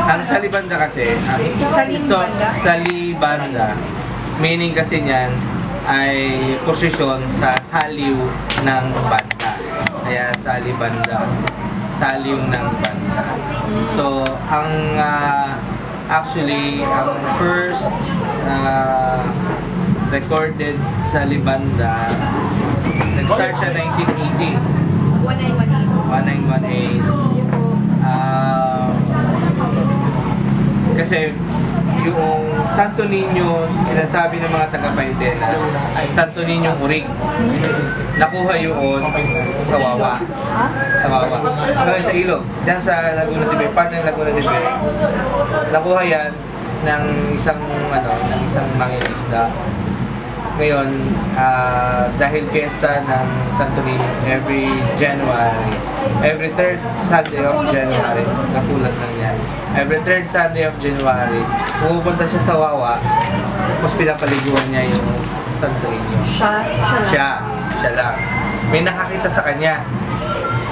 Ang salibanda kasi, salibanda, meaning kasi niyan ay posisyon sa saliw ng banda. Kaya salibanda, saliw ng banda. So, ang actually, ang first recorded salibanda, nag-start siya 1980. 1918. Kasi yung Santo Niño, sinasabi ng mga taga-Paitena, Santo Niño Urig. Nakuha yun sa Wawa. Sa Wawa. Sa ilog. Diyan sa Laguna de Bay, part ng Laguna de Bay. Nakuha yan ng isang mangingisda. Ngayon, dahil fiesta ng Santo Niño every January, every third Sunday of January, nakulat lang yan. Every third Sunday of January, pupunta siya sa Wawa, tapos pinapaliguan niya yung Santo Niño. Siya lang. May nakakita sa kanya.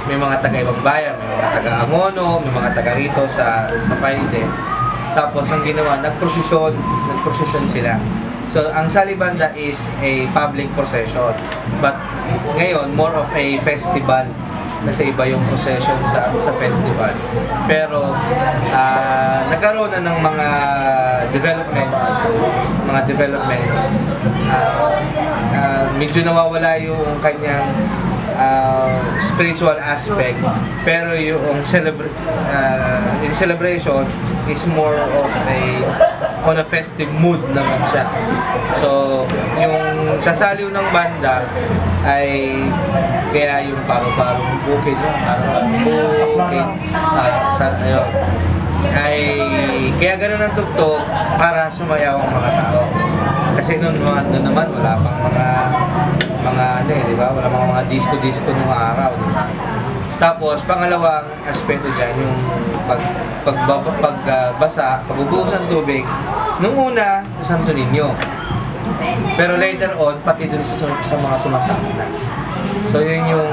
May mga taga-ibang bayan, may mga taga-Amono, may mga taga-rito sa Paite. Tapos ang ginawa, nagprosesyon sila. So, ang salibanda is a public procession. But ngayon, more of a festival. Kasi iba yung procession sa festival. Pero, nagkaroon na ng mga developments. Medyo nawawala yung kanyang spiritual aspect, pero yung celebration is more of on a festive mood naman siya. So, yung sasaliw ng banda ay kaya yung parang bukid, ay kaya gano'n ang tugtog para sumayaw ang mga tao. Kasi noon naman wala pang mga di ba? Wala mga disco nung araw, di ba? Tapos pangalawang aspeto diyan yung pagbubuhos ng tubig nung una sa Santo Niño. Pero later on pati dun sa mga sumasama na. So yun yung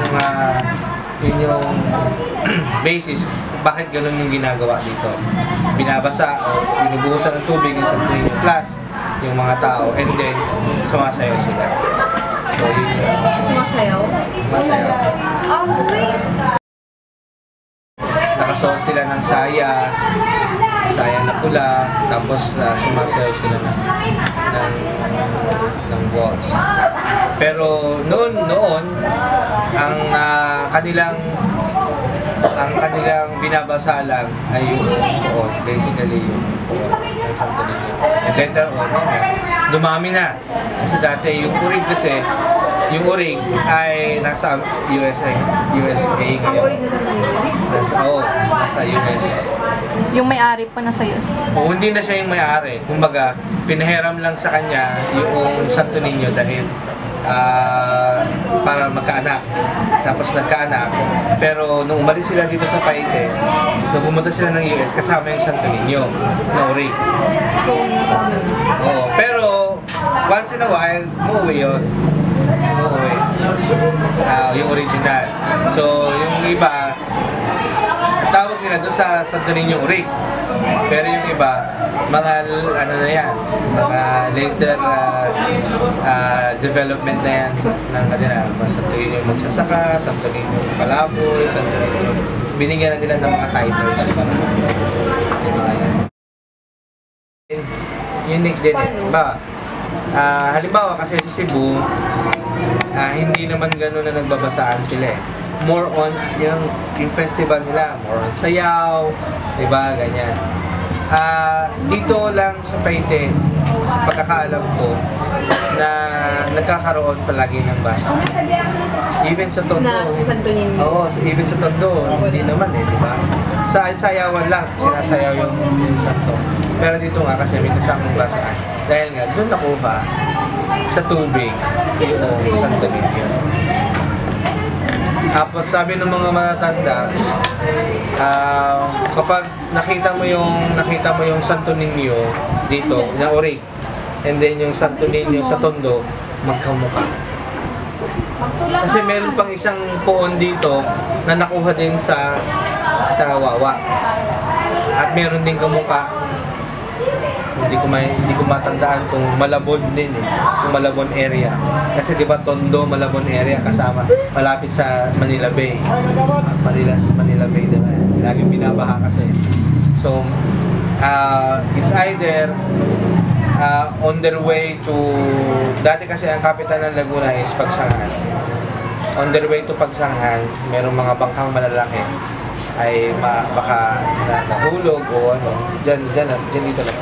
basis bakit ganun yung ginagawa dito. Binabasa o binubuhusan ng tubig yung Santo Niño plus yung mga tao, and then sumasayaw sila. So yun yung sumasayaw? Sumasayaw. Nakasuot sila ng saya na pula, tapos sumasayaw sila ng waltz. Pero noon ang kanilang binabasa lang ay yung poon, basically yung poon ng Santo Niño. And later on, dumami na. Kasi dati yung urig ay nasa USA ngayon. Ang urig na Santo Niño? Nasa US. Yung may-ari pa nasa US? O, hindi na siya yung may-ari. Kumbaga, pinahiram lang sa kanya yung Santo Niño dahil para magkaanak. Tapos nagkaanak. Pero nung umalis sila dito sa Paite, nung pumunta sila ng US, kasama yung Santo Niño na urig. Oo, pero once in a while, umuwi yun. Yung original. So, yung iba, tawag nila doon sa Santo Niño urig. Pero yung iba, mga mga later development na yan ng Santo Niño magsasaka, Santo Niño palaboy, Santo Niño, binigyan na nila ng mga titles yung mga yan. Unique din ba? Halimbawa kasi sa Cebu, hindi naman gano'n na nagbabasaan sila eh. More on yung festival nila, more on sayaw, diba, ganyan. Dito lang sa Paite, sa pagkakaalam ko, na nagkakaroon palagi ng basa. Even sa Tondo. Na sa Santo Niño. Oo, even sa Tondo, hindi naman eh, diba? Sa sayawan lang, sinasayaw yung santo. Pero dito nga kasi may kasamang basaan. Dahil nga, doon nakuha sa tubig yung Santo Niño. Tapos sabi ng mga matatanda, kapag nakita mo yung Santo Niño dito, na urig, and then yung Santo Niño sa Tondo, magkamukha. Kasi meron pang isang poon dito na nakuha din sa Wawa. At meron din kamukha, hindi ko matandaan kung Malabon din eh, kung Malabon area. Kasi di ba Tondo, Malabon area kasama, malapit sa Manila Bay. Manila Bay diba? Laging binabaha kasi. So, it's either on their way to, dati kasi ang capital ng Laguna is Pagsangan. On their way to Pagsangan, merong mga bangkang malalaki ay baka nahulog o ano, dyan dito na.